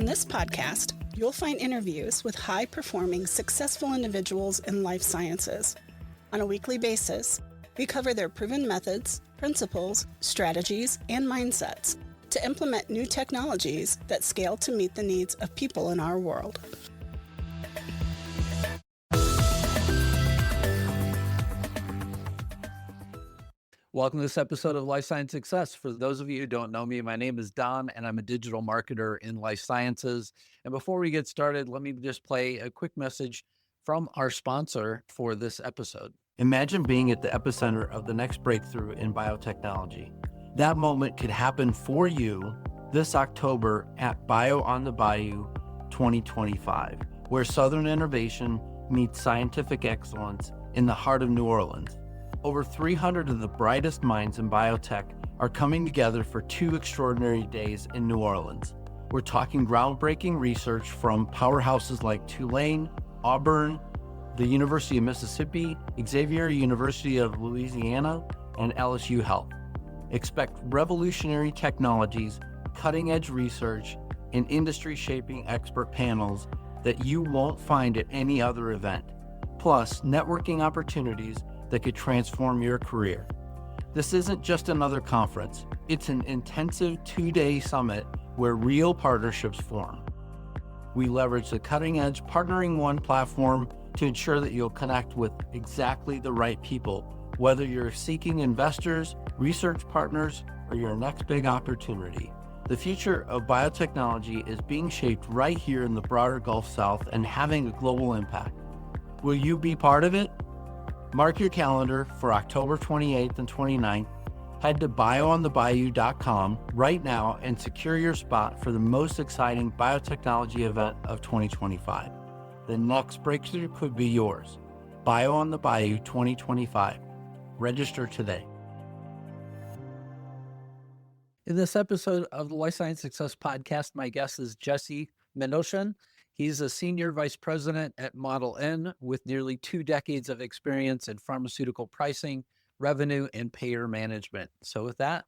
this podcast, you'll find interviews with high-performing, successful individuals in life sciences. On a weekly basis, we cover their proven methods, principles, strategies, and mindsets to implement new technologies that scale to meet the needs of people in our world. Welcome to this episode of Life Science Success. For those of you who don't know me, my name is Don, and I'm a digital marketer in life sciences. And before we get started, let me just play a quick message from our sponsor for this episode. Imagine being at the epicenter of the next breakthrough in biotechnology. That moment could happen for you this October at Bayou on the Bayou 2025, where Southern innovation meets scientific excellence in the heart of New Orleans. Over 300 of the brightest minds in biotech are coming together for 2 extraordinary days in New Orleans. We're talking groundbreaking research from powerhouses like Tulane, Auburn, the University of Mississippi, Xavier University of Louisiana, and LSU Health. Expect revolutionary technologies, cutting-edge research, and industry-shaping expert panels that you won't find at any other event, plus networking opportunities that could transform your career. This isn't just another conference. It's an intensive 2-day summit where real partnerships form. We leverage the cutting-edge Partnering One platform to ensure that you'll connect with exactly the right people, whether you're seeking investors, research partners, or your next big opportunity. The future of biotechnology is being shaped right here in the broader Gulf South and having a global impact. Will you be part of it? Mark your calendar for October 28th and 29th. Head to bioonthebayou.com right now and secure your spot for the most exciting biotechnology event of 2025. The next breakthrough could be yours. Bayou on the Bayou 2025. Register today. In this episode of the Life Science Success Podcast, my guest is Jesse Mendelsohn. He's a senior vice president at Model N with nearly 2 decades of experience in pharmaceutical pricing, revenue, and payer management. So with that,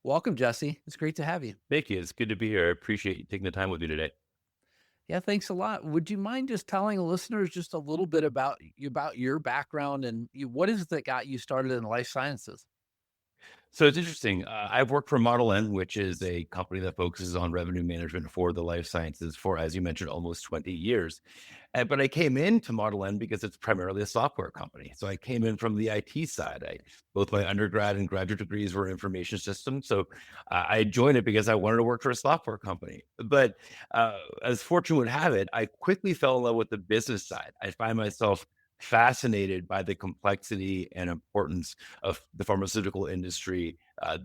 welcome, Jesse. It's great to have you. Thank you. It's good to be here. I appreciate you taking the time with me today. Yeah, thanks a lot. Would you mind just telling listeners just a little bit about your background and what is it that got you started in life sciences? So it's interesting. I've worked for Model N, which is a company that focuses on revenue management for the life sciences for, as you mentioned, almost 20 years. But I came into Model N because it's primarily a software company. So I came in from the IT side. Both my undergrad and graduate degrees were information systems. So I joined it because I wanted to work for a software company. But as fortune would have it, I quickly fell in love with the business side. I find myself fascinated by the complexity and importance of the pharmaceutical industry,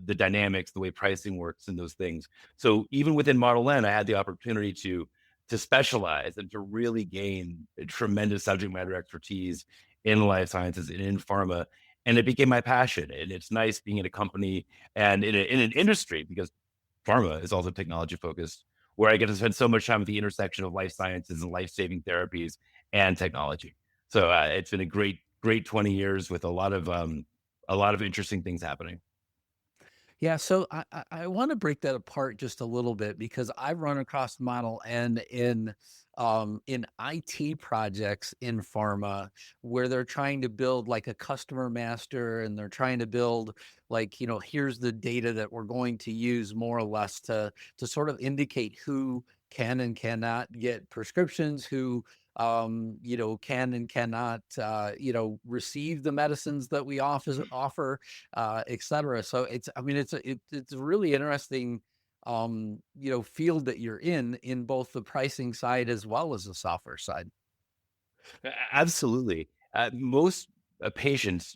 the dynamics, the way pricing works and those things. So even within Model N, I had the opportunity to specialize and to really gain a tremendous subject matter expertise in life sciences and in pharma. And it became my passion. And it's nice being in a company and in an industry, because pharma is also technology focused, where I get to spend so much time at the intersection of life sciences and life-saving therapies and technology. So it's been a great 20 years with a lot of interesting things happening. Yeah, so I want to break that apart just a little bit because I've run across Model N in IT projects in pharma where they're trying to build like a customer master and they're trying to build like, here's the data that we're going to use more or less to sort of indicate who can and cannot get prescriptions, who can and cannot, receive the medicines that we offer, et cetera. So it's a really interesting, field that you're in both the pricing side as well as the software side. Absolutely. Most patients,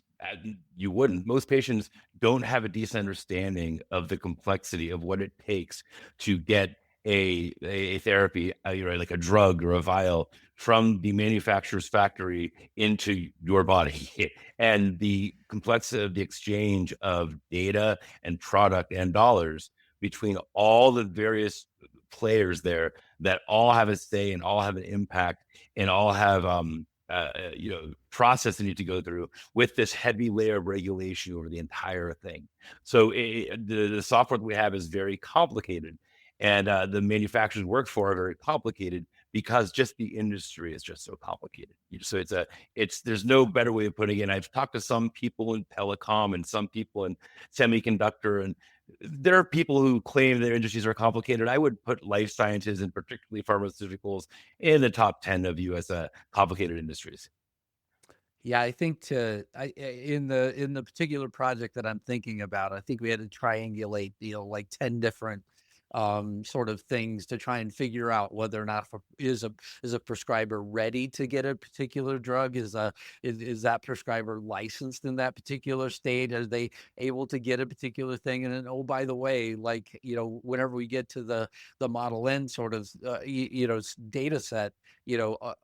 most patients don't have a decent understanding of the complexity of what it takes to get a therapy, like a drug or a vial from the manufacturer's factory into your body, and the complexity of the exchange of data and product and dollars between all the various players there that all have a say and all have an impact and all have process they need to go through with this heavy layer of regulation over the entire thing. So the software that we have is very complicated. and the manufacturers work for are very complicated because just the industry is just so complicated. So there's no better way of putting it. I've talked to some people in telecom and some people in semiconductor, and there are people who claim their industries are complicated. I would put life sciences and particularly pharmaceuticals in the top 10 of U.S. Complicated industries. Yeah, I think in the particular project that I'm thinking about, I think we had to triangulate, like 10 different sort of things to try and figure out whether or not is a prescriber ready to get a particular drug? Is that prescriber licensed in that particular state? Are they able to get a particular thing? And then, oh, by the way, like, whenever we get to the Model N sort of data set,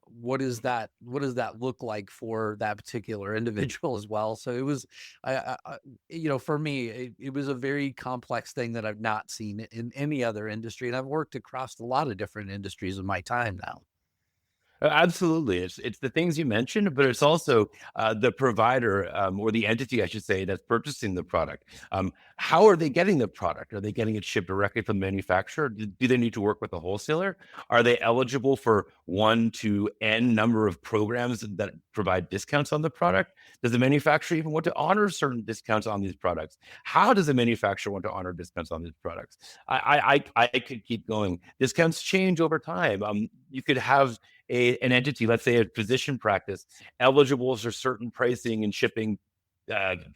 what does that look like for that particular individual as well? So it was, for me, it was a very complex thing that I've not seen in any other industry, and I've worked across a lot of different industries in my time now. Absolutely. It's the things you mentioned, but it's also the provider or the entity, I should say, that's purchasing the product. How are they getting the product? Are they getting it shipped directly from the manufacturer? Do they need to work with a wholesaler? Are they eligible for 1 to N number of programs that provide discounts on the product? Does the manufacturer even want to honor certain discounts on these products? How does the manufacturer want to honor discounts on these products? I could keep going. Discounts change over time. You could have an entity, let's say a physician practice, eligible for certain pricing and shipping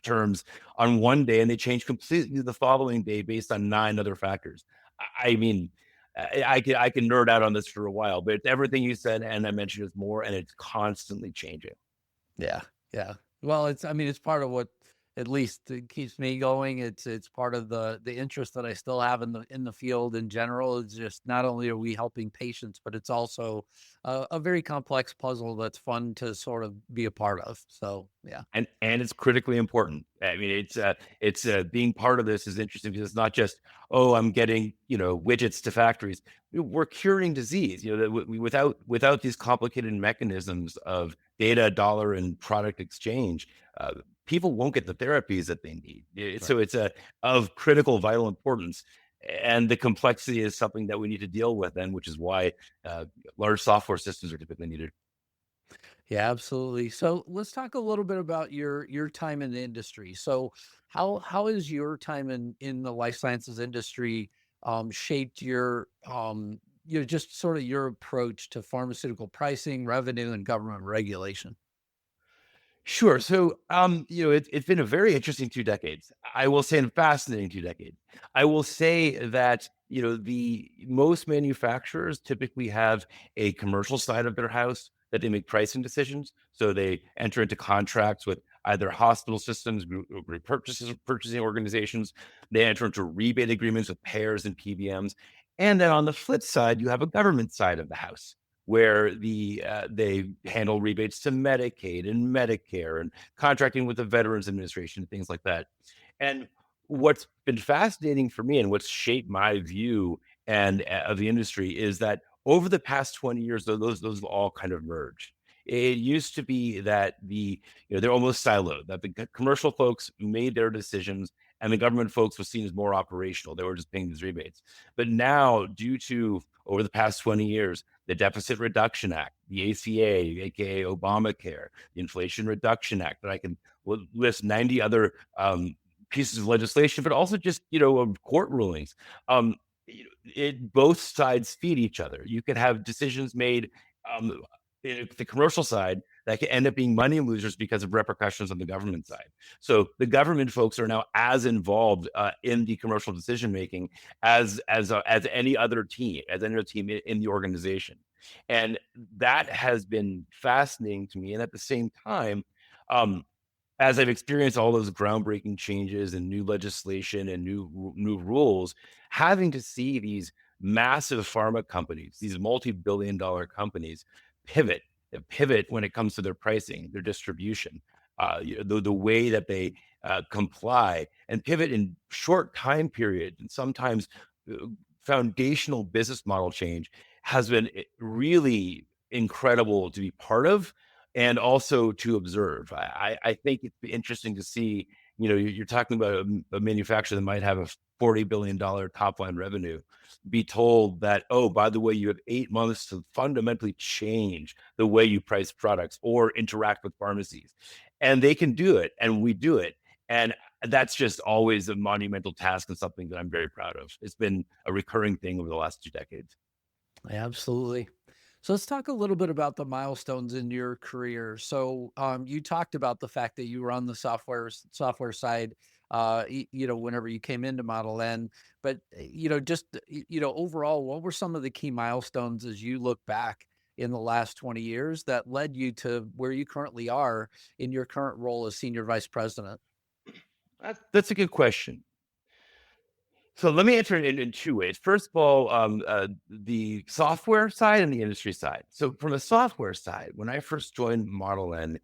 terms on one day, and they change completely the following day based on 9 other factors. I mean, I can nerd out on this for a while, but everything you said and I mentioned is more, and it's constantly changing. Yeah, yeah. Well, it's part of what at least it keeps me going. It's part of the interest that I still have in the field in general. It's just not only are we helping patients, but it's also a very complex puzzle that's fun to sort of be a part of. So yeah. And it's critically important. I mean, it's being part of this is interesting because it's not just, oh, I'm getting widgets to factories. We're curing disease. Without these complicated mechanisms of data, dollar, and product exchange, people won't get the therapies that they need. So it's of critical, vital importance. And the complexity is something that we need to deal with, and which is why large software systems are typically needed. Yeah, absolutely. So let's talk a little bit about your time in the industry. So how is your time in the life sciences industry shaped your just sort of your approach to pharmaceutical pricing, revenue, and government regulation? Sure. So, it's been a very interesting 2 decades. I will say, and fascinating 2 decades. I will say that, the most manufacturers typically have a commercial side of their house that they make pricing decisions. So they enter into contracts with either hospital systems, group purchasing organizations. They enter into rebate agreements with payers and PBMs. And then on the flip side, you have a government side of the house where they handle rebates to Medicaid and Medicare and contracting with the Veterans Administration and things like that. And what's been fascinating for me and what's shaped my view and of the industry is that over the past 20 years, those have all kind of merged. It used to be that they're almost siloed, that the commercial folks made their decisions and the government folks were seen as more operational. They were just paying these rebates. But now, due to over the past 20 years, the Deficit Reduction Act, the ACA, aka Obamacare, the Inflation Reduction Act, that I can list 90 other pieces of legislation, but also just court rulings. Both sides feed each other. You could have decisions made in the commercial side that could end up being money losers because of repercussions on the government side. So the government folks are now as involved in the commercial decision making as any other team, in the organization, and that has been fascinating to me. And at the same time, as I've experienced all those groundbreaking changes and new legislation and new rules, having to see these massive pharma companies, these multi-billion-dollar companies, pivot when it comes to their pricing, their distribution, the way that they comply, and pivot in short time periods, and sometimes foundational business model change has been really incredible to be part of and also to observe. I think it's interesting to see, you're talking about a manufacturer that might have a $40 billion top line revenue, be told that, oh, by the way, you have 8 months to fundamentally change the way you price products or interact with pharmacies. And they can do it, and we do it. And that's just always a monumental task and something that I'm very proud of. It's been a recurring thing over the last 2 decades. Absolutely. So let's talk a little bit about the milestones in your career. So you talked about the fact that you were on the software side, whenever you came into Model N. But overall, what were some of the key milestones as you look back in the last 20 years that led you to where you currently are in your current role as senior vice president? That's a good question. So let me answer it in 2 ways. First of all, the software side and the industry side. So from the software side, when I first joined Model N,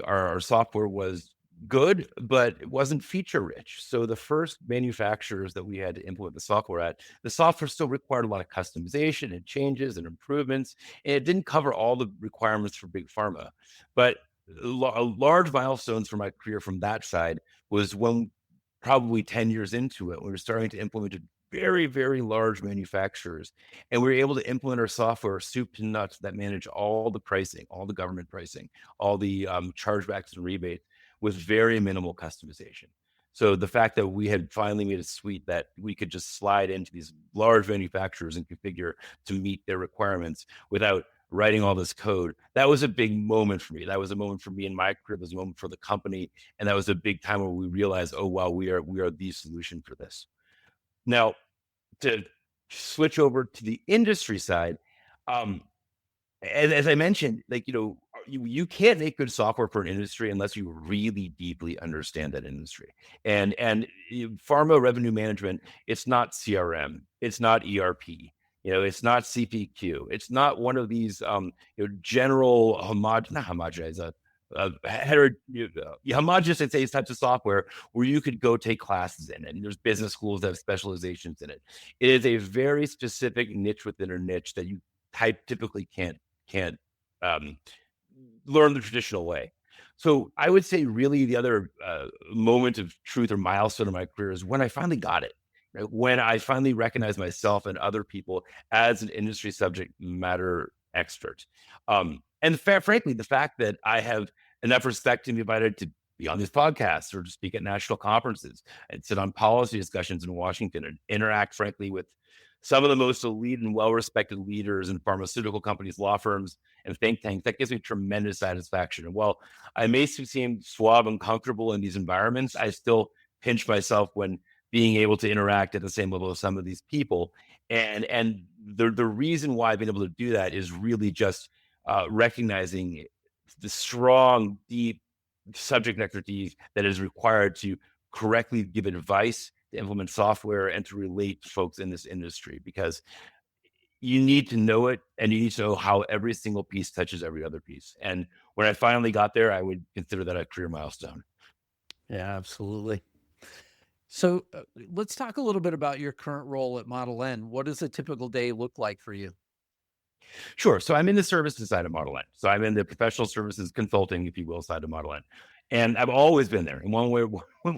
our software was good, but it wasn't feature rich. So the first manufacturers that we had to implement the software at, the software still required a lot of customization and changes and improvements, and it didn't cover all the requirements for big pharma. But large milestones for my career from that side was when probably 10 years into it, we were starting to implement very, very large manufacturers. And we were able to implement our software soup to nuts that manage all the pricing, all the government pricing, all the chargebacks and rebates with very minimal customization. So the fact that we had finally made a suite that we could just slide into these large manufacturers and configure to meet their requirements without writing all this code, that was a big moment for me. That was a moment for me in my career. It was a moment for the company. And that was a big time where we realized, oh, wow, we are the solution for this. Now, to switch over to the industry side, as I mentioned, you can't make good software for an industry unless you really deeply understand that industry. And pharma revenue management, it's not CRM, it's not ERP, it's not CPQ, it's not one of these general homogenized types of software where you could go take classes in, and there's business schools that have specializations in it. It is a very specific niche within a niche that you typically can't learn the traditional way. So I would say really the other moment of truth or milestone in my career is when I finally got it. Right? When I finally recognized myself and other people as an industry subject matter expert. And frankly, the fact that I have enough respect to be invited to be on these podcasts or to speak at national conferences and sit on policy discussions in Washington and interact, frankly, with some of the most elite and well-respected leaders in pharmaceutical companies, law firms, and think tanks, that gives me tremendous satisfaction. And while I may seem suave and comfortable in these environments, I still pinch myself when being able to interact at the same level as some of these people. And the reason why I've been able to do that is really just recognizing the strong, deep subject expertise that is required to correctly give advice, to implement software, and to relate to folks in this industry, because you need to know it and you need to know how every single piece touches every other piece. And when I finally got there, I would consider that a career milestone. Yeah, absolutely. So let's talk a little bit about your current role at Model N. What does a typical day look like for you? Sure. So I'm in the services side of Model N. So I'm in the professional services consulting, if you will, side of Model N. And I've always been there in one way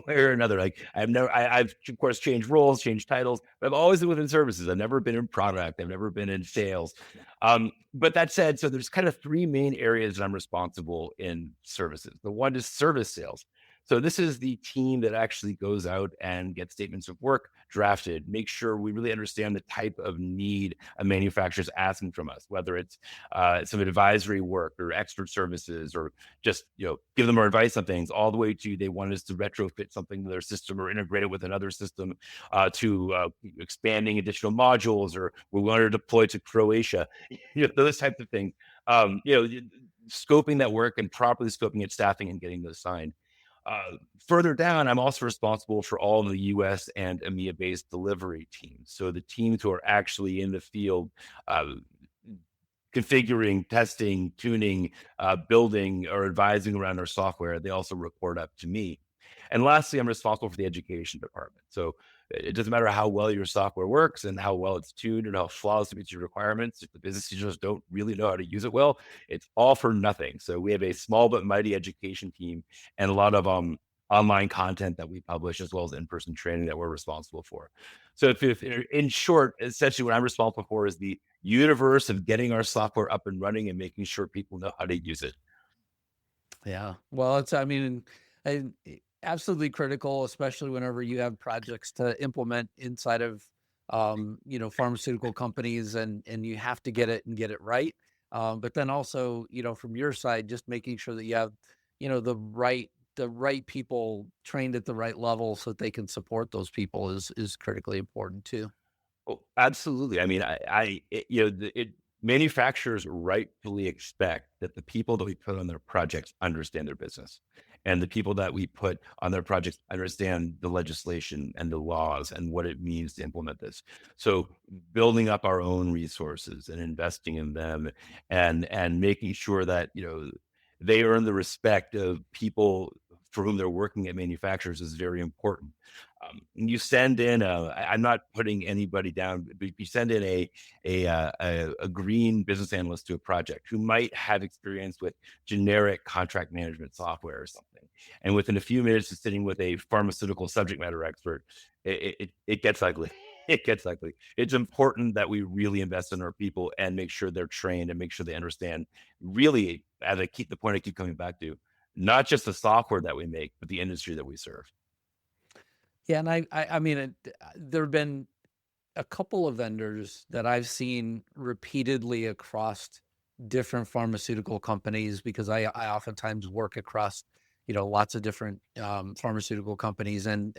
or another. Like I've of course changed roles, changed titles, but I've always been within services. I've never been in product. I've never been in sales. But that said, so there's kind of three main areas that I'm responsible in services. The one is service sales. So this is the team that actually goes out and gets statements of work drafted, make sure we really understand the type of need a manufacturer is asking from us, whether it's some advisory work or expert services, or just give them our advice on things, all the way to they want us to retrofit something to their system or integrate it with another system, to expanding additional modules, or we want to deploy to Croatia, those types of things. Scoping that work and properly scoping it, staffing, and getting those signed. Further down, I'm also responsible for all of the US and EMEA-based delivery teams. So the teams who are actually in the field, configuring, testing, tuning, building, or advising around our software, they also report up to me. And lastly, I'm responsible for the education department. So it doesn't matter how well your software works and how well it's tuned and how flawless it meets your requirements. If the business users don't really know how to use it well, it's all for nothing. So we have a small but mighty education team and a lot of online content that we publish, as well as in-person training that we're responsible for. So if in short, essentially what I'm responsible for is the universe of getting our software up and running and making sure people know how to use it. Yeah. Well, I mean, absolutely critical, especially whenever you have projects to implement inside of, pharmaceutical companies, and you have to get it right. But then also, from your side, just making sure that you have, the right people trained at the right level so that they can support those people is critically important too. Oh, absolutely. I mean, manufacturers rightfully expect that the people that we put on their projects understand their business, and the people that we put on their projects understand the legislation and the laws and what it means to implement this. So, building up our own resources and investing in them, and making sure that they earn the respect of people for whom they're working at manufacturers is very important. You send in I'm not putting anybody down, but you send in a green business analyst to a project who might have experience with generic contract management software or something, and within a few minutes of sitting with a pharmaceutical subject matter expert, it gets ugly. It gets ugly. It's important that we really invest in our people and make sure they're trained and make sure they understand, really, as I keep the point I keep coming back to, not just the software that we make, but the industry that we serve. Yeah, and I mean, there have been a couple of vendors that I've seen repeatedly across different pharmaceutical companies, because I oftentimes work across, lots of different pharmaceutical companies, and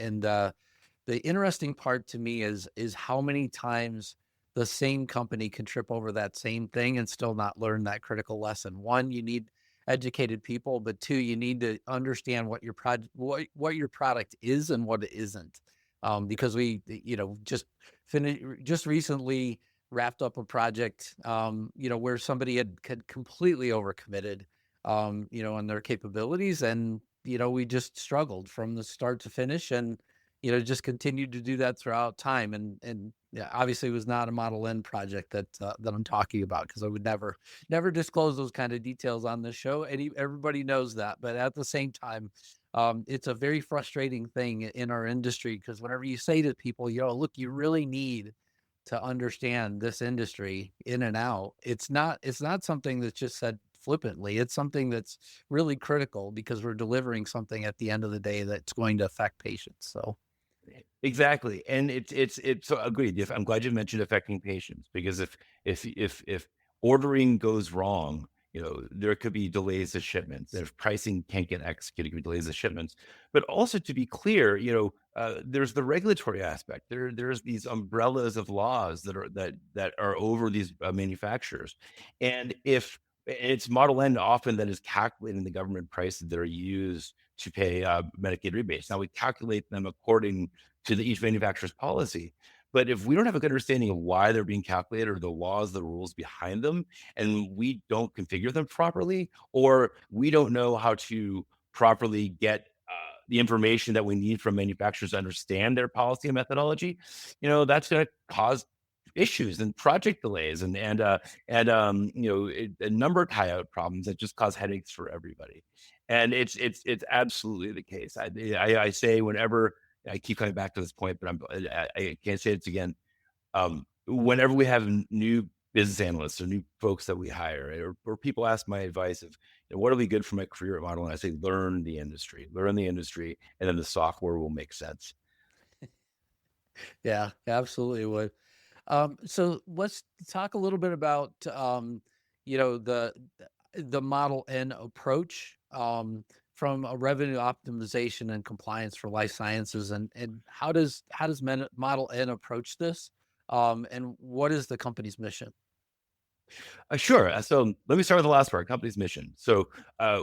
the interesting part to me is how many times the same company can trip over that same thing and still not learn that critical lesson. One, you need educated people, but two, you need to understand what your what your product is and what it isn't. Because we, just recently wrapped up a project, where somebody had completely overcommitted, on their capabilities, and we just struggled from the start to finish, and just continued to do that throughout time. And yeah, obviously it was not a Model N project that I'm talking about, because I would never disclose those kind of details on this show. And everybody knows that. But at the same time, it's a very frustrating thing in our industry, because whenever you say to people, look, you really need to understand this industry in and out, it's not something that's just said flippantly. It's something that's really critical, because we're delivering something at the end of the day that's going to affect patients. So. Exactly, and it's so agreed. I'm glad you mentioned affecting patients, because if ordering goes wrong, there could be delays of shipments. If pricing can't get executed, it could be delays of shipments. But also, to be clear, there's the regulatory aspect. There's these umbrellas of laws that are over these manufacturers, and if it's Model N often that is calculating the government prices that are used to pay Medicaid rebates. Now, we calculate them according to each manufacturer's policy. But if we don't have a good understanding of why they're being calculated, or the laws, the rules behind them, and we don't configure them properly, or we don't know how to properly get the information that we need from manufacturers to understand their policy and methodology, that's going to cause issues and project delays, and a number of tie-out problems that just cause headaches for everybody. And it's absolutely the case. I say, whenever I keep coming back to this point, but I can't say it again. Whenever we have new business analysts or new folks that we hire, or people ask my advice of, what will be good for my career at Model, and I say, learn the industry, and then the software will make sense. Yeah, absolutely would. So let's talk a little bit about, you know, the the Model N approach, from a revenue optimization and compliance for life sciences, and how does Model N approach this, and what is the company's mission? Sure. So let me start with the last part, company's mission. So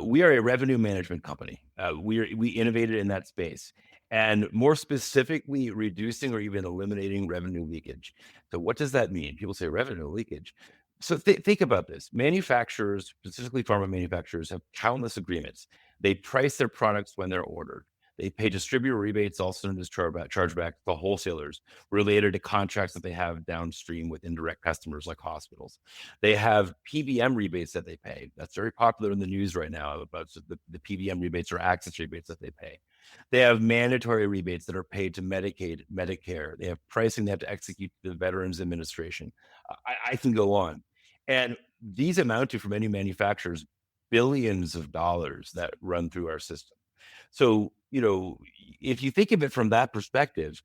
we are a revenue management company. We innovated in that space, and more specifically, reducing or even eliminating revenue leakage. So what does that mean? People say revenue leakage. So think about this. Manufacturers, specifically pharma manufacturers, have countless agreements. They price their products when they're ordered. They pay distributor rebates, also known as chargeback, to wholesalers, related to contracts that they have downstream with indirect customers like hospitals. They have PBM rebates that they pay. That's very popular in the news right now, about the PBM rebates or access rebates that they pay. They have mandatory rebates that are paid to Medicaid, Medicare. They have pricing they have to execute to the Veterans Administration. I can go on. And these amount to, for many manufacturers, billions of dollars that run through our system. So, if you think of it from that perspective,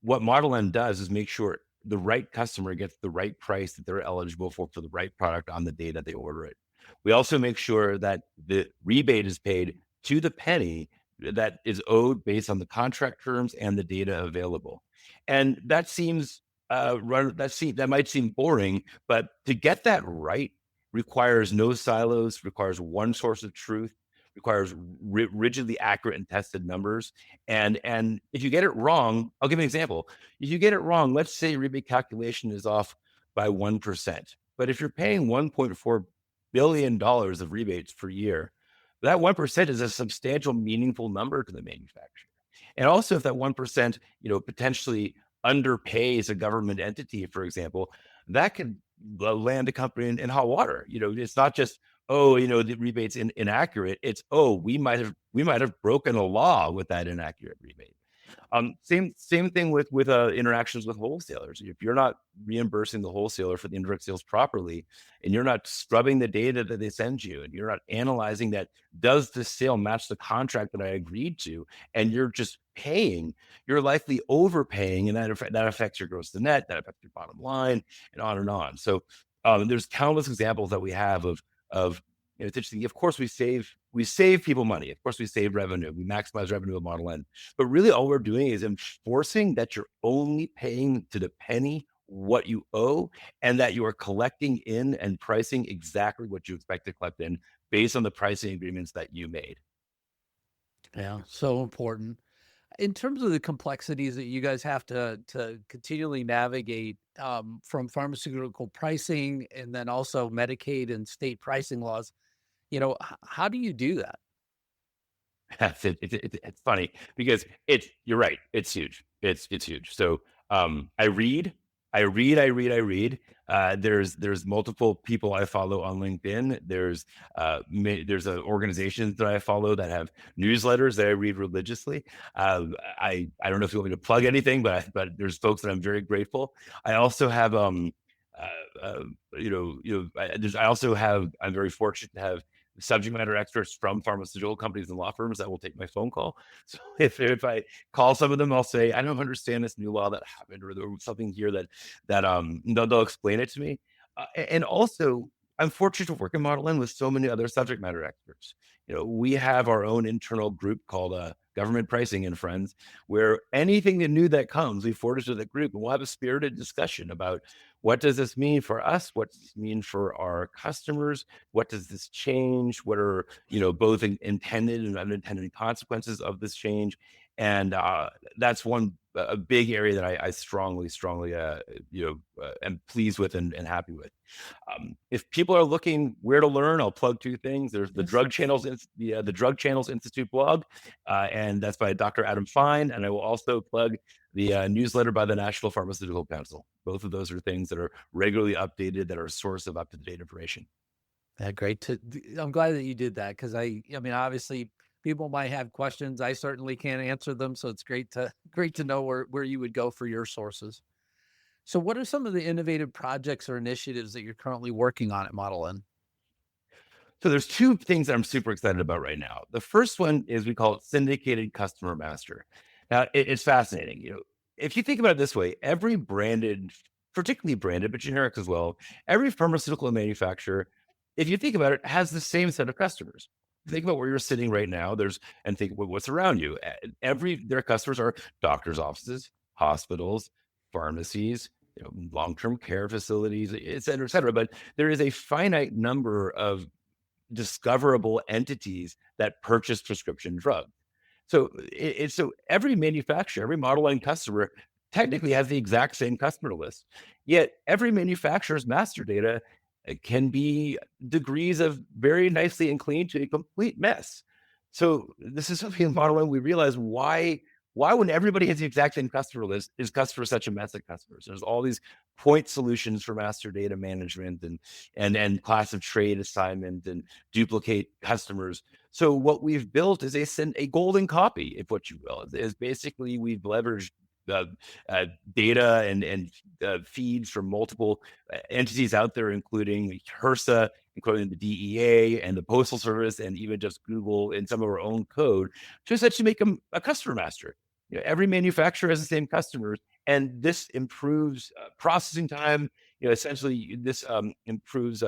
what Model N does is make sure the right customer gets the right price that they're eligible for the right product on the day that they order it. We also make sure that the rebate is paid to the penny that is owed based on the contract terms and the data available. And that seems that might seem boring, but to get that right requires no silos, requires one source of truth, requires rigidly accurate and tested numbers. And if you get it wrong, I'll give an example. If you get it wrong, let's say rebate calculation is off by 1%. But if you're paying $1.4 billion of rebates per year, that 1% is a substantial, meaningful number to the manufacturer. And also, if that 1%, potentially underpays a government entity, for example, that could land a company in hot water. It's not just, oh, the rebate's inaccurate. It's, oh, we might have broken a law with that inaccurate rebate. Same thing with interactions with wholesalers. If you're not reimbursing the wholesaler for the indirect sales properly, and you're not scrubbing the data that they send you, and you're not analyzing that, does the sale match the contract that I agreed to, and you're just paying, you're likely overpaying, and that affects your gross to net, that affects your bottom line, and on and on. So there's countless examples that we have of it's interesting. Of course, we save people money. Of course, we save revenue. We maximize revenue with Model N. But really, all we're doing is enforcing that you're only paying to the penny what you owe, and that you are collecting in and pricing exactly what you expect to collect in based on the pricing agreements that you made. Yeah, so important. In terms of the complexities that you guys have to continually navigate from pharmaceutical pricing and then also Medicaid and state pricing laws, how do you do that? It's funny because you're right. It's huge. It's huge. So I read. There's multiple people I follow on LinkedIn. There's organizations that I follow that have newsletters that I read religiously. I don't know if you want me to plug anything, but there's folks that I'm very grateful. I also have I'm very fortunate to have subject matter experts from pharmaceutical companies and law firms that will take my phone call. So if I call some of them, I'll say, I don't understand this new law that happened, or there was something here that they'll explain it to me. And also, I'm fortunate to work in Model N with so many other subject matter experts. We have our own internal group called Government Pricing and Friends, where anything new that comes, we forward it to the group, and we'll have a spirited discussion about what does this mean for us? What does this mean for our customers? What does this change? What are, both intended and unintended consequences of this change? And that's a big area that I strongly, am pleased with and happy with. If people are looking where to learn, I'll plug two things. There's the Drug Channels, the Drug Channels Institute blog, and that's by Dr. Adam Fine. And I will also plug the newsletter by the National Pharmaceutical Council. Both of those are things that are regularly updated, that are a source of up-to-date information. Yeah, great. I'm glad that you did that, because I mean, obviously, people might have questions. I certainly can't answer them, so it's great to know where you would go for your sources. So, what are some of the innovative projects or initiatives that you're currently working on at Model N? So there's two things that I'm super excited about right now. The first one is, we call it Syndicated Customer Master. Now, it's fascinating. If you think about it this way, every branded, particularly branded, but generic as well, every pharmaceutical manufacturer, if you think about it, has the same set of customers. Think about where you're sitting right now. And think about what's around you. Their customers are doctors' offices, hospitals, pharmacies, long-term care facilities, et cetera, et cetera. But there is a finite number of discoverable entities that purchase prescription drugs. So so every manufacturer, every Model N customer technically has the exact same customer list. Yet every manufacturer's master data can be degrees of very nicely and clean to a complete mess. So this is something in Model N we realize why when everybody has the exact same customer list, is customer such a mess of customers? There's all these point solutions for master data management and class of trade assignment and duplicate customers. So what we've built is a golden copy, if what you will, is basically we've leveraged uh, data and feeds from multiple entities out there, including HRSA, including the DEA and the Postal Service, and even just Google and some of our own code, to essentially make them a customer master. Every manufacturer has the same customers, and this improves processing time. Essentially, this improves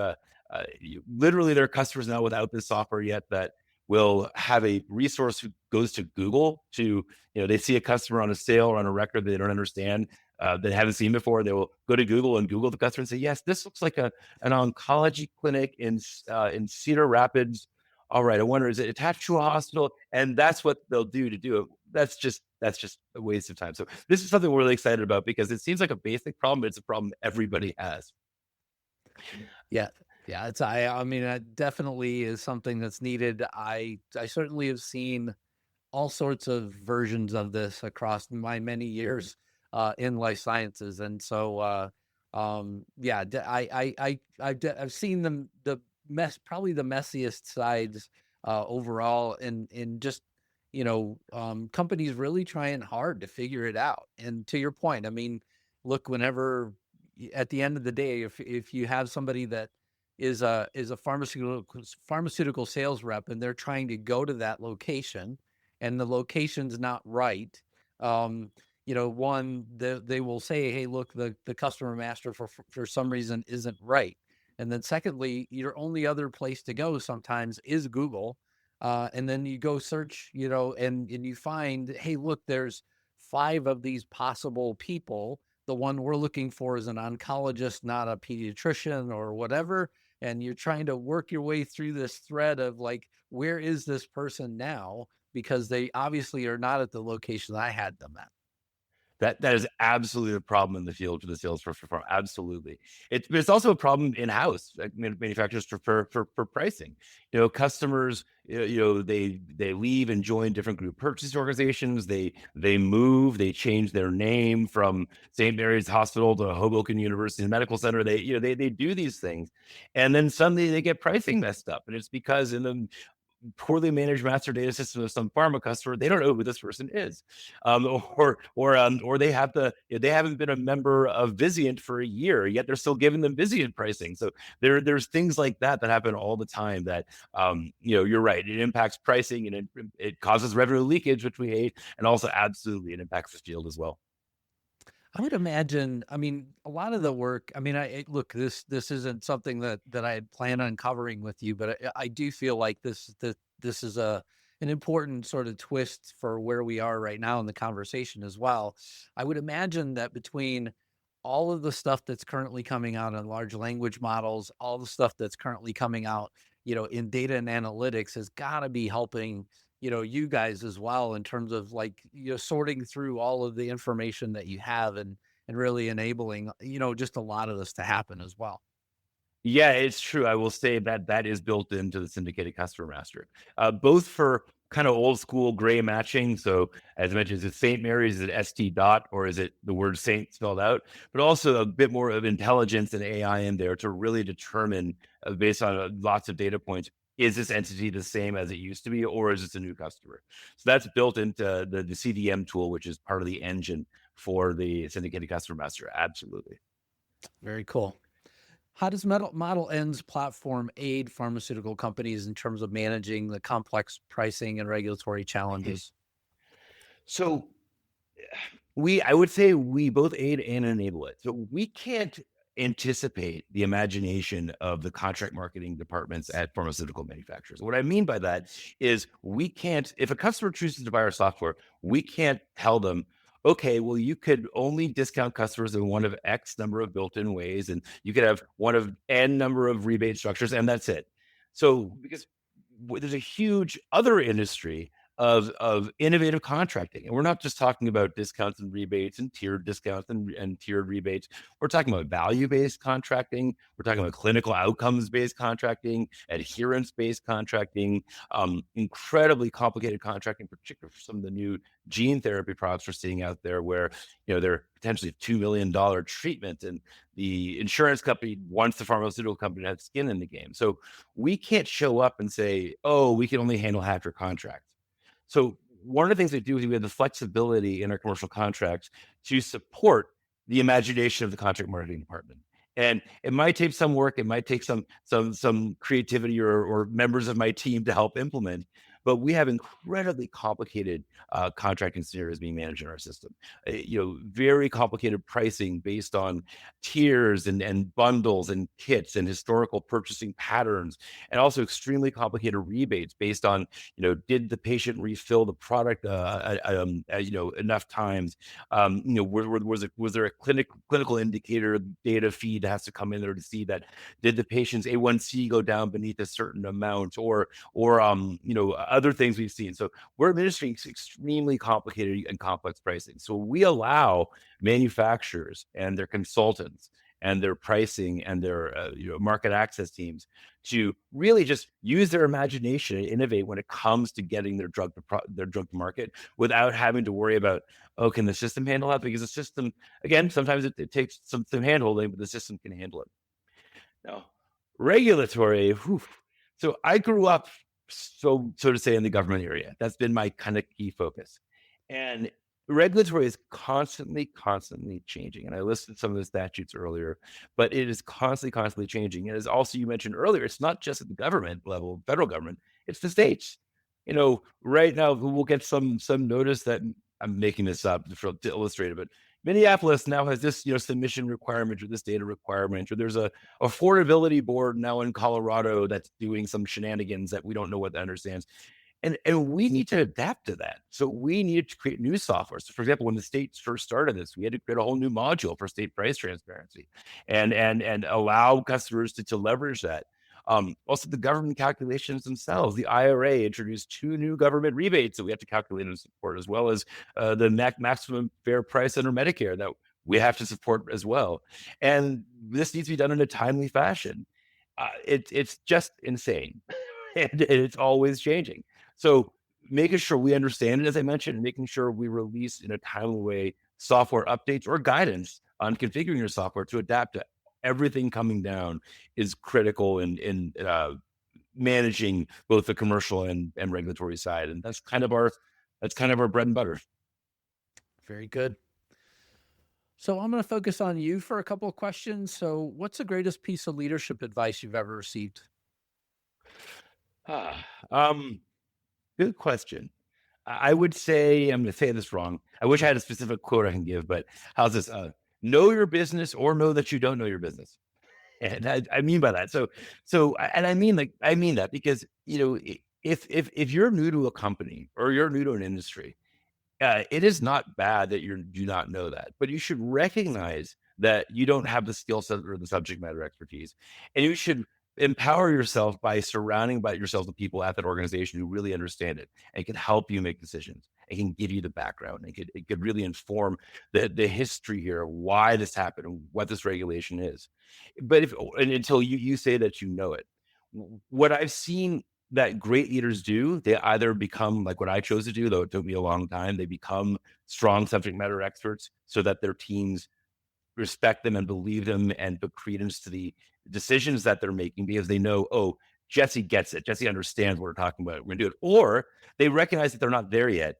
literally their customers now without this software yet that will have a resource who goes to Google to, they see a customer on a sale or on a record they don't understand, they haven't seen before. They will go to Google and Google the customer and say, yes, this looks like an oncology clinic in Cedar Rapids. All right, I wonder, is it attached to a hospital? And that's what they'll do to do it. That's just a waste of time. So this is something we're really excited about because it seems like a basic problem, but it's a problem everybody has. Yeah. Yeah, I mean, that definitely is something that's needed. I certainly have seen all sorts of versions of this across my many years in life sciences, and so yeah, I've seen the probably the messiest sides overall, in just companies really trying hard to figure it out. And to your point, I mean, look, whenever at the end of the day, if you have somebody that is a pharmaceutical sales rep and they're trying to go to that location and the location's not right, one, they will say, hey, look, the customer master for some reason isn't right. And then secondly, your only other place to go sometimes is Google. And then you go search, and you find, hey, look, there's 5 of these possible people. The one we're looking for is an oncologist, not a pediatrician or whatever. And you're trying to work your way through this thread of like, where is this person now? Because they obviously are not at the location I had them at. That is absolutely a problem in the field for the sales for absolutely. It's also a problem in house. Like manufacturers for pricing. Customers, they leave and join different group purchase organizations. They move. They change their name from St. Mary's Hospital to Hoboken University Medical Center. They do these things, and then suddenly they get pricing messed up, and it's because in the poorly managed master data system of some pharma customer, they don't know who this person is, or they haven't been a member of Vizient for a year, yet they're still giving them Vizient pricing. So there's things like that happen all the time. That you're right, it impacts pricing and it causes revenue leakage, which we hate, and also absolutely it impacts the field as well. I would imagine, I mean, a lot of the work, I mean, look, this isn't something that I had planned on covering with you, but I do feel like this is an important sort of twist for where we are right now in the conversation as well. I would imagine that between all of the stuff that's currently coming out on large language models, all the stuff that's currently coming out, in data and analytics has got to be helping you guys as well, in terms of like, sorting through all of the information that you have, and really enabling, just a lot of this to happen as well. Yeah, it's true. I will say that is built into the syndicated customer master, both for kind of old school gray matching. So as I mentioned, is it St. Mary's, is it ST dot, or is it the word Saint spelled out? But also a bit more of intelligence and AI in there to really determine, based on lots of data points, is this entity the same as it used to be, or is this a new customer? So that's built into the CDM tool, which is part of the engine for the syndicated customer master. Absolutely. Very cool. How does Model N's platform aid pharmaceutical companies in terms of managing the complex pricing and regulatory challenges? So I would say we both aid and enable it. So we can't anticipate the imagination of the contract marketing departments at pharmaceutical manufacturers. What I mean by that is we can't, if a customer chooses to buy our software, we can't tell them, okay, well, you could only discount customers in one of X number of built-in ways, and you could have one of N number of rebate structures, and that's it. So because there's a huge other industry of innovative contracting. And we're not just talking about discounts and rebates and tiered discounts and tiered rebates. We're talking about value-based contracting. We're talking about clinical outcomes-based contracting, adherence-based contracting, incredibly complicated contracting, particularly for some of the new gene therapy products we're seeing out there where, they're potentially $2 million treatment, and the insurance company wants the pharmaceutical company to have skin in the game. So we can't show up and say, oh, we can only handle half your contract. So one of the things we do is we have the flexibility in our commercial contracts to support the imagination of the contract marketing department. And it might take some work, it might take some creativity or members of my team to help implement, but we have incredibly complicated contracting scenarios being managed in our system. Very complicated pricing based on tiers and bundles and kits and historical purchasing patterns, and also extremely complicated rebates based on, did the patient refill the product enough times? Was there a clinical indicator data feed that has to come in there to see that did the patient's A1C go down beneath a certain amount, or other things we've seen. So we're administering extremely complicated and complex pricing. So we allow manufacturers and their consultants and their pricing and their market access teams to really just use their imagination and innovate when it comes to getting their drug to market, without having to worry about, oh, can the system handle that? Because the system, again, sometimes it takes some hand-holding, but the system can handle it. Now, regulatory, whew. So I grew up, so to say, in the government area. That's been my kind of key focus. And regulatory is constantly changing. And I listed some of the statutes earlier, but it is constantly changing. And as also you mentioned earlier, it's not just at the government level, federal government, it's the states. Right now we'll get some notice that, I'm making this up to illustrate it, but Minneapolis now has this, submission requirement or this data requirement, or there's a affordability board now in Colorado that's doing some shenanigans that we don't know what that understands. And we need to adapt to that. So we need to create new software. So for example, when the states first started this, we had to create a whole new module for state price transparency and allow customers to leverage that. Also, the government calculations themselves. The IRA introduced 2 new government rebates that we have to calculate and support, as well as the maximum fair price under Medicare that we have to support as well. And this needs to be done in a timely fashion. It's just insane, and it's always changing. So making sure we understand it, as I mentioned, and making sure we release in a timely way software updates or guidance on configuring your software to adapt to everything coming down is critical in managing both the commercial and regulatory side. And that's kind of our bread and butter. Very good. So I'm going to focus on you for a couple of questions. So what's the greatest piece of leadership advice you've ever received? Good question. I would say, I'm going to say this wrong. I wish I had a specific quote I can give, but how's this? Know your business, or know that you don't know your business. And I mean by that. And I mean that because, if you're new to a company or you're new to an industry, it is not bad that you do not know that, but you should recognize that you don't have the skill set or the subject matter expertise, and you should empower yourself by surrounding yourself with people at that organization who really understand it and can help you make decisions and can give you the background. It could really inform the history here, why this happened and what this regulation is. But until you say that you know it, what I've seen that great leaders do, they either become like what I chose to do, though it took me a long time. They become strong subject matter experts so that their teams respect them and believe them and put credence to the decisions that they're making, because they know, oh, Jesse gets it. Jesse understands what we're talking about. We're going to do it. Or they recognize that they're not there yet.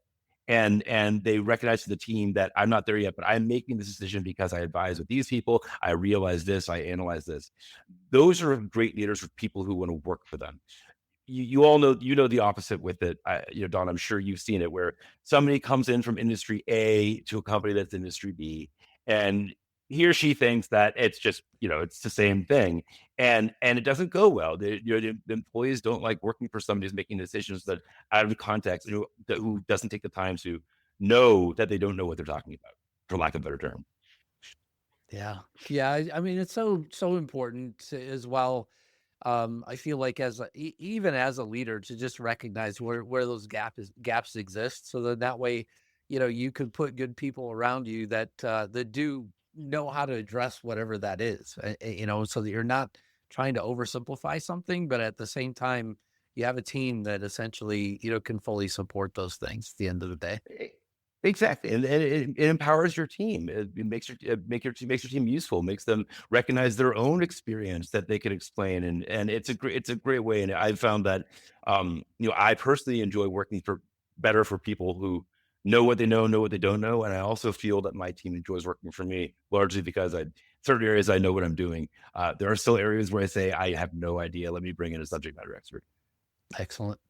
And they recognize to the team that I'm not there yet, but I'm making this decision because I advise with these people. I realize this, I analyze this. Those are great leaders with people who want to work for them. You all know, the opposite with it. Don, I'm sure you've seen it, where somebody comes in from industry A to a company that's industry B, and he or she thinks that it's just, it's the same thing. And it doesn't go well. The employees don't like working for somebody who's making decisions that out of context, who doesn't take the time to know that they don't know what they're talking about, for lack of a better term. Yeah. I mean, it's so important as well. I feel like even as a leader, to just recognize where those gaps exist, so that way, you can put good people around you that do know how to address whatever that is, so that you're not trying to oversimplify something, but at the same time, you have a team that essentially, can fully support those things at the end of the day. E- Exactly, and it empowers your team. It makes makes your team useful, makes them recognize their own experience that they can explain, and it's a great way. And I've found that I personally enjoy working better for people who know what they know what they don't know, and I also feel that my team enjoys working for me largely because I certain areas I know what I'm doing. There are still areas where I say I have no idea. Let me bring in a subject matter expert. Excellent.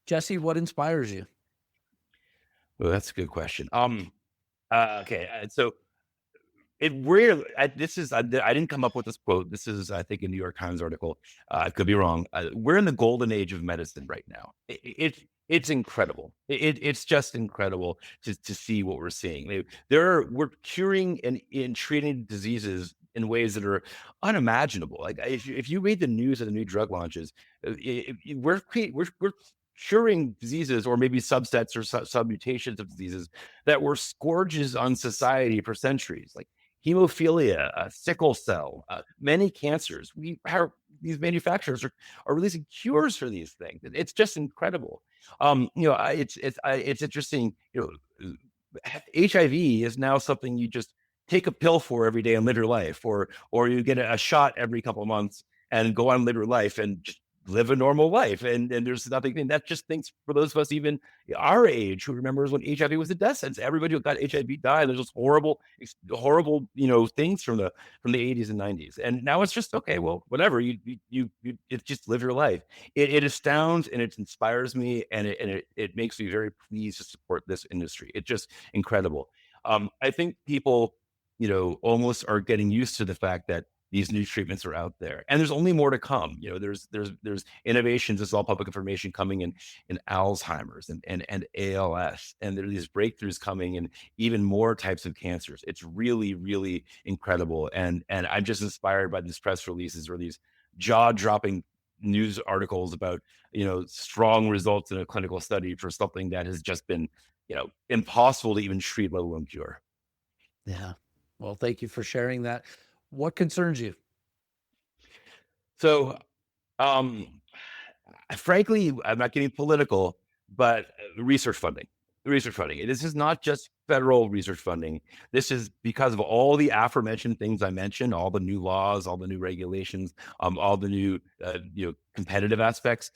Jesse, what inspires you? Well, that's a good question. Okay, so it rarely. I didn't come up with this quote. This is, I think, a New York Times article. I could be wrong. We're in the golden age of medicine right now. It's incredible. It's just incredible to see what we're seeing. We're curing and treating diseases in ways that are unimaginable. Like if you read the news of the new drug launches, we're curing diseases or maybe subsets or submutations of diseases that were scourges on society for centuries. Like hemophilia, sickle cell, many cancers. These manufacturers are releasing cures for these things. It's just incredible. It's interesting. HIV is now something you just take a pill for every day and live your life, or you get a shot every couple of months and go on live your life and just live a normal life. And there's nothing, and that just thinks for those of us even our age who remembers when HIV was a death sentence. Everybody who got HIV died. There's just horrible, things from the 80s and 90s. And now it's just okay. Well, whatever you it's just live your life. It astounds and it inspires me, and it makes me very pleased to support this industry. It's just incredible. I think people, almost are getting used to the fact that these new treatments are out there, and there's only more to come. There's innovations. This is all public information coming in Alzheimer's and ALS, and there are these breakthroughs coming in even more types of cancers. It's really, really incredible, and I'm just inspired by these press releases or these jaw-dropping news articles about strong results in a clinical study for something that has just been impossible to even treat, let alone cure. Yeah. Well, thank you for sharing that. What concerns you? So, um, frankly, I'm not getting political, but research funding. This is not just federal research funding. This is because of all the aforementioned things I mentioned, all the new laws, all the new regulations, all the new, competitive aspects.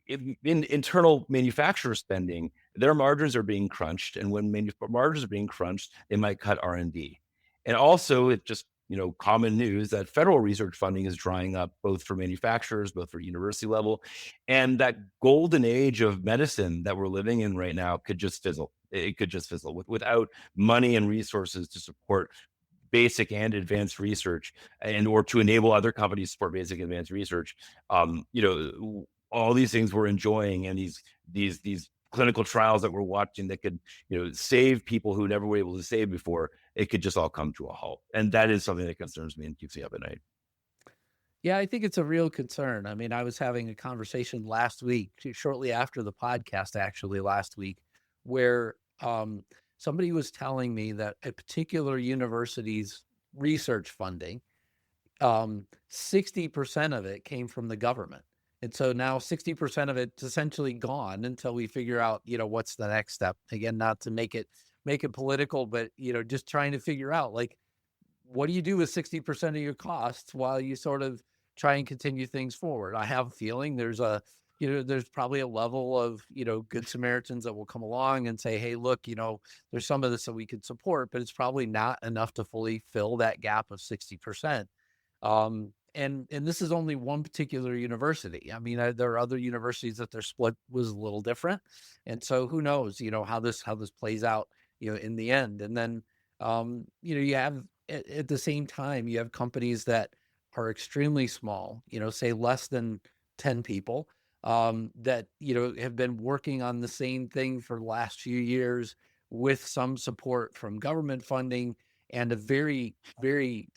In internal manufacturer spending, their margins are being crunched, and when margins are being crunched, they might cut R&D. And also, it just common news that federal research funding is drying up, both for manufacturers, both for university level, and that golden age of medicine that we're living in right now could just fizzle. It could just fizzle without money and resources to support basic and advanced research, and or to enable other companies to support basic and advanced research. All these things we're enjoying, and these clinical trials that we're watching that could save people who never were able to save before, it could just all come to a halt. And that is something that concerns me and keeps me up at night. Yeah, I think it's a real concern. I mean, I was having a conversation last week, shortly after the podcast, actually last week, where somebody was telling me that a particular university's research funding, 60% of it came from the government. And so now 60% of it's essentially gone until we figure out, what's the next step. Again, not to make it political, but, just trying to figure out, like, what do you do with 60% of your costs while you sort of try and continue things forward? I have a feeling there's probably a level of, good Samaritans that will come along and say, hey, look, there's some of this that we could support, but it's probably not enough to fully fill that gap of 60%. And this is only one particular university. I mean, there are other universities that their split was a little different. And so who knows, how this plays out, in the end. And then, you have at the same time, you have companies that are extremely small, say less than 10 people, that, have been working on the same thing for the last few years with some support from government funding and a very, very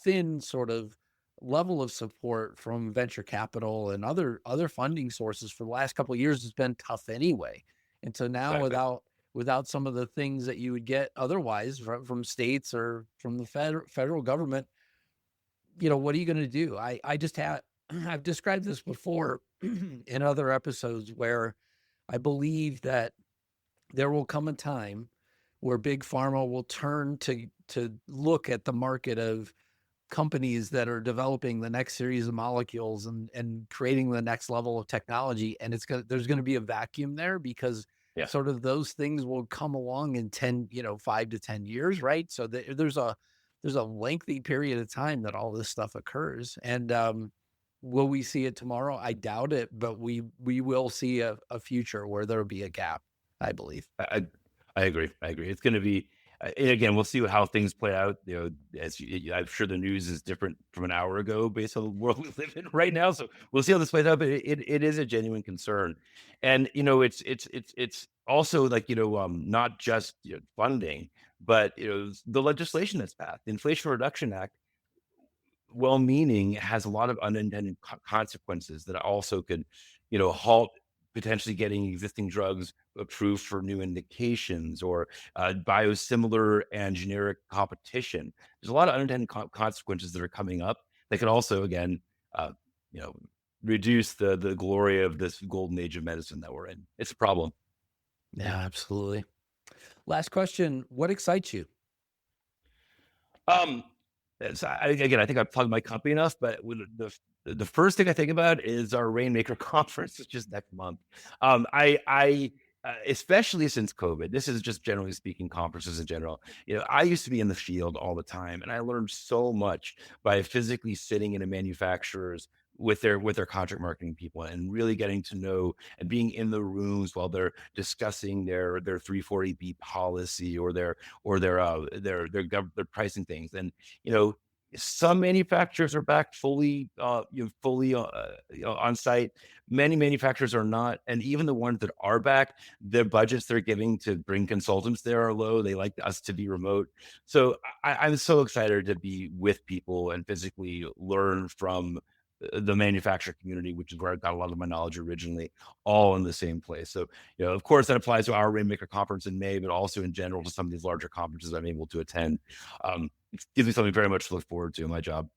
thin sort of level of support from venture capital and other funding sources for the last couple of years has been tough anyway. And so now Exactly. without some of the things that you would get otherwise from states or from the federal government, what are you going to do? I just have I've described this before in other episodes where I believe that there will come a time where big pharma will turn to look at the market of companies that are developing the next series of molecules and creating the next level of technology. And there's going to be a vacuum there because Yeah. sort of those things will come along in 5 to 10 years. Right. So there's a lengthy period of time that all this stuff occurs. And, will we see it tomorrow? I doubt it, but we will see a future where there'll be a gap, I believe. I agree. I agree. It's going to be, and again, we'll see how things play out. I'm sure the news is different from an hour ago based on the world we live in right now. So we'll see how this plays out. But it is a genuine concern, and it's also like not just funding, but the legislation that's passed, the Inflation Reduction Act, well-meaning, has a lot of unintended consequences that also could, halt potentially getting existing drugs approved for new indications, or biosimilar and generic competition. There's a lot of unintended consequences that are coming up that could also, again, uh, you know, reduce the glory of this golden age of medicine that we're in. It's a problem. Yeah, absolutely. Last question. What excites you? Um, again, I think I've plugged my company enough, but the first thing I think about is our Rainmaker conference, which is next month. I especially since COVID, this is just generally speaking, conferences in general. I used to be in the field all the time, and I learned so much by physically sitting in a manufacturer's with their contract marketing people and really getting to know and being in the rooms while they're discussing their 340B policy or their pricing things. And some manufacturers are back fully on site. Many manufacturers are not, and even the ones that are back, the budgets they're giving to bring consultants there are low. They like us to be remote. So I'm so excited to be with people and physically learn from the manufacturer community, which is where I got a lot of my knowledge originally, all in the same place. So, of course, that applies to our Rainmaker conference in May, but also in general to some of these larger conferences I'm able to attend. It gives me something very much to look forward to in my job.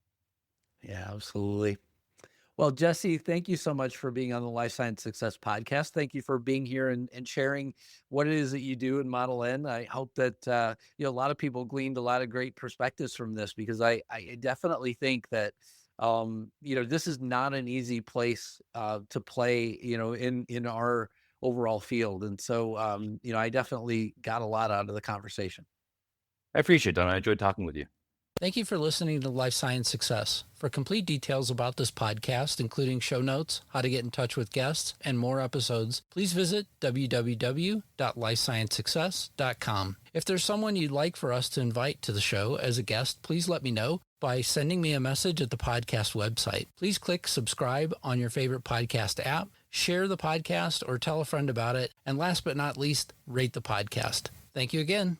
Yeah, absolutely. Well, Jesse, thank you so much for being on the Life Science Success Podcast. Thank you for being here and sharing what it is that you do in Model N. I hope that a lot of people gleaned a lot of great perspectives from this, because I definitely think that this is not an easy place to play, in our overall field. And so, I definitely got a lot out of the conversation. I appreciate it, Don. I enjoyed talking with you. Thank you for listening to Life Science Success. For complete details about this podcast, including show notes, how to get in touch with guests, and more episodes, please visit www.lifesciencesuccess.com. If there's someone you'd like for us to invite to the show as a guest, please let me know by sending me a message at the podcast website. Please click subscribe on your favorite podcast app, share the podcast, or tell a friend about it, and last but not least, rate the podcast. Thank you again.